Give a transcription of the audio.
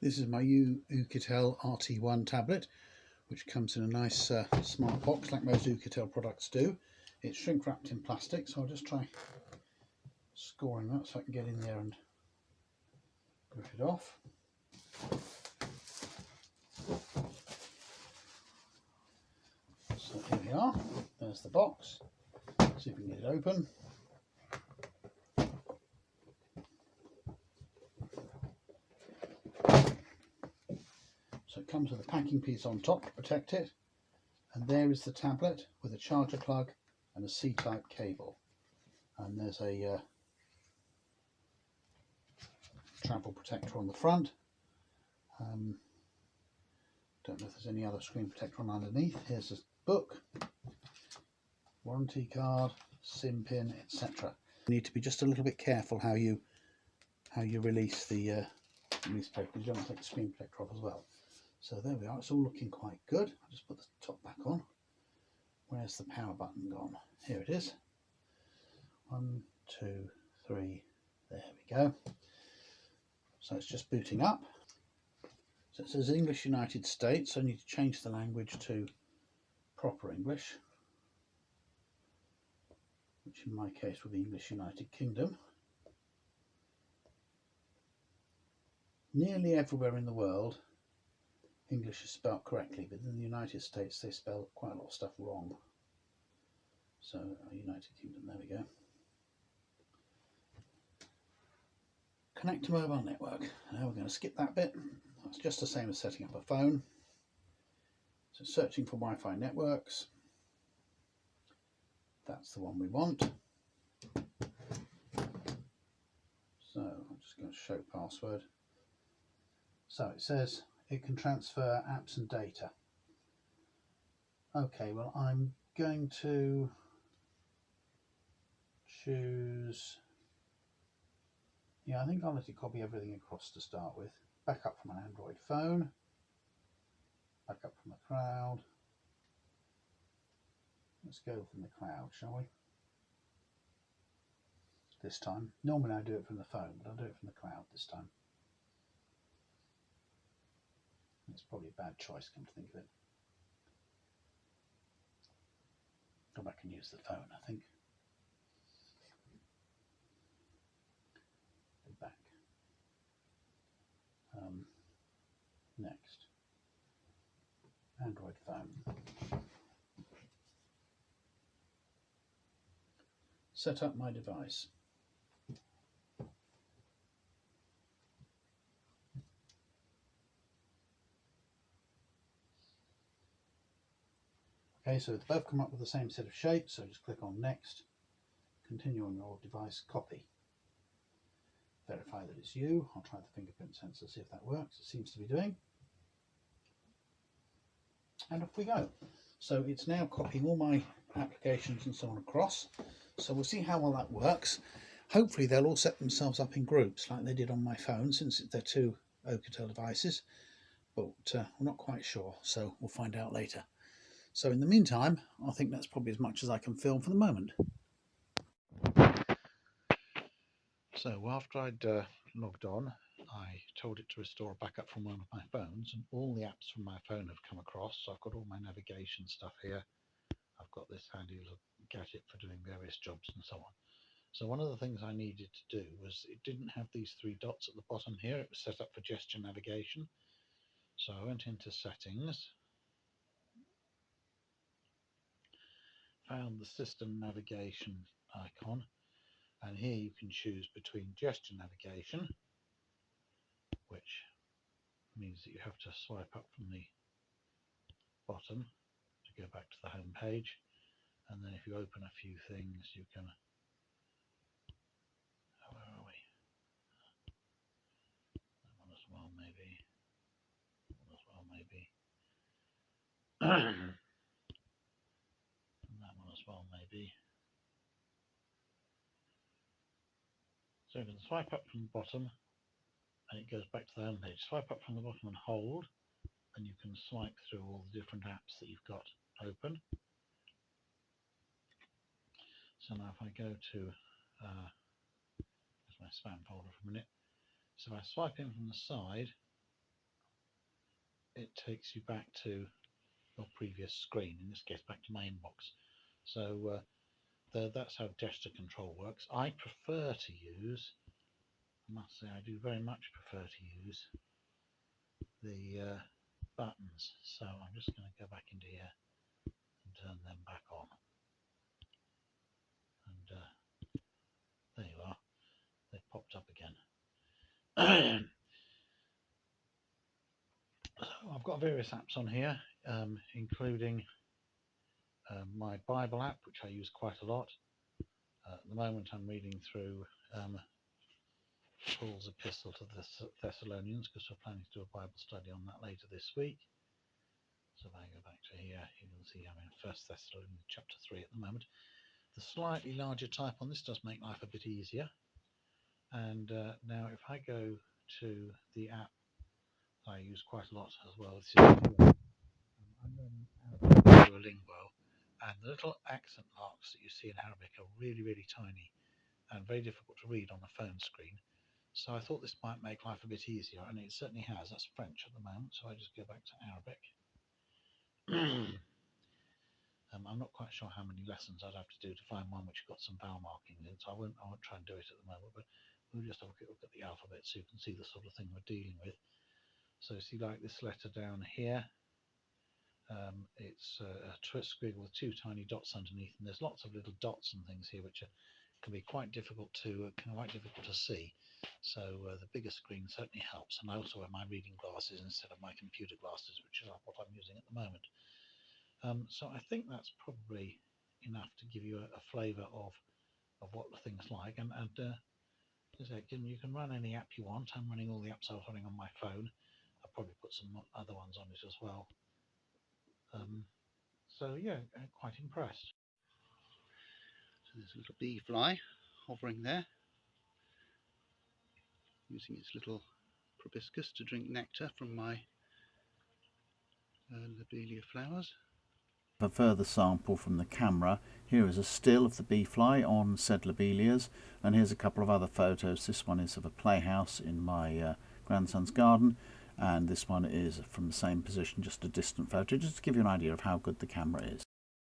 This is my Oukitel RT1 tablet, which comes in a nice smart box like most Oukitel products do. It's shrink wrapped in plastic, so I'll just try scoring that so I can get in there and rip it off. So here we are, there's the box. See if we can get it open. So it comes with a packing piece on top to protect it, and there is the tablet with a charger plug and a C-type cable, and there's a travel protector on the front. Don't know if there's any other screen protector on underneath. Here's a book, warranty card, SIM pin, etc. You need to be just a little bit careful how you release the newspaper, because you don't want to take the screen protector off as well. So there we are, it's all looking quite good. I'll just put the top back on. Where's the power button gone? Here it is. 1, 2, 3, there we go. So it's just booting up. So it says English United States, so I need to change the language to proper English, which in my case would be English United Kingdom. Nearly everywhere in the world English is spelled correctly, but in the United States they spell quite a lot of stuff wrong. So United Kingdom, there we go. Connect to mobile network. Now we're going to skip that bit. That's just the same as setting up a phone. So searching for Wi-Fi networks. That's the one we want. So I'm just going to show password. So it says it can transfer apps and data. Okay, well I'm going to choose, I think I'll let it copy everything across to start with. Backup from an Android phone, backup from the cloud. Let's go from the cloud, shall we? This time. Normally I do it from the phone, but I'll do it from the cloud this time. It's probably a bad choice, come to think of it. Go back and use the phone, I think. Go back. Next. Android phone. Set up my device. Okay, so they both come up with the same set of shapes, so just click on Next, continue on your device, copy. Verify that it's you. I'll try the fingerprint sensor, see if that works. It seems to be doing. And off we go. So it's now copying all my applications and so on across. So we'll see how well that works. Hopefully they'll all set themselves up in groups like they did on my phone, since they're two Oukitel devices, but we're not quite sure, so we'll find out later. So in the meantime, I think that's probably as much as I can film for the moment. So after I'd logged on, I told it to restore a backup from one of my phones, and all the apps from my phone have come across. So I've got all my navigation stuff here. I've got this handy little gadget for doing various jobs and so on. So one of the things I needed to do was, it didn't have these 3 dots at the bottom here. It was set up for gesture navigation. So I went into settings, found the system navigation icon, and here you can choose between gesture navigation, which means that you have to swipe up from the bottom to go back to the home page, and then if you open a few things you can, where are we, that one as well maybe, that one as well maybe, and that one as well maybe. So you can swipe up from the bottom and it goes back to the home page. Swipe up from the bottom and hold, and you can swipe through all the different apps that you've got open. So now if I go to there's my spam folder for a minute. So if I swipe in from the side, it takes you back to your previous screen, in this case back to my inbox. So that's how gesture control works. I prefer to use, I must say I do very much prefer to use the buttons. So I'm just going to go back into here and turn them back on. And there you are, they've popped up again. So I've got various apps on here, including my Bible app, which I use quite a lot. At the moment I'm reading through Paul's epistle to the Thessalonians, because we're planning to do a Bible study on that later this week. So if I go back to here, you can see I'm in 1 Thessalonians chapter 3 at the moment. The slightly larger type on this does make life a bit easier. And now if I go to the app I use quite a lot as well, this is I'm learning Arabic Duolingo, and the little accent marks that you see in Arabic are really, really tiny and very difficult to read on a phone screen. So I thought this might make life a bit easier, and it certainly has. That's French at the moment, so I just go back to Arabic. I'm not quite sure how many lessons I'd have to do to find one which got some vowel markings in, so I won't try and do it at the moment, but we'll just have a quick look at the alphabet so you can see the sort of thing we're dealing with. So see, like this letter down here, it's a twist squiggle with two tiny dots underneath, and there's lots of little dots and things here which can be quite difficult to see. So the bigger screen certainly helps, and I also wear my reading glasses instead of my computer glasses, which is what I'm using at the moment. So I think that's probably enough to give you a flavour of what the thing's like, and you can run any app you want. I'm running all the apps I was running on my phone. I'll probably put some other ones on it as well. So yeah, quite impressed. So there's a little bee fly hovering there, using its little proboscis to drink nectar from my lobelia flowers. A further sample from the camera. Here is a still of the bee fly on said lobelias, and here's a couple of other photos. This one is of a playhouse in my grandson's garden, and this one is from the same position, just a distant photo, just to give you an idea of how good the camera is.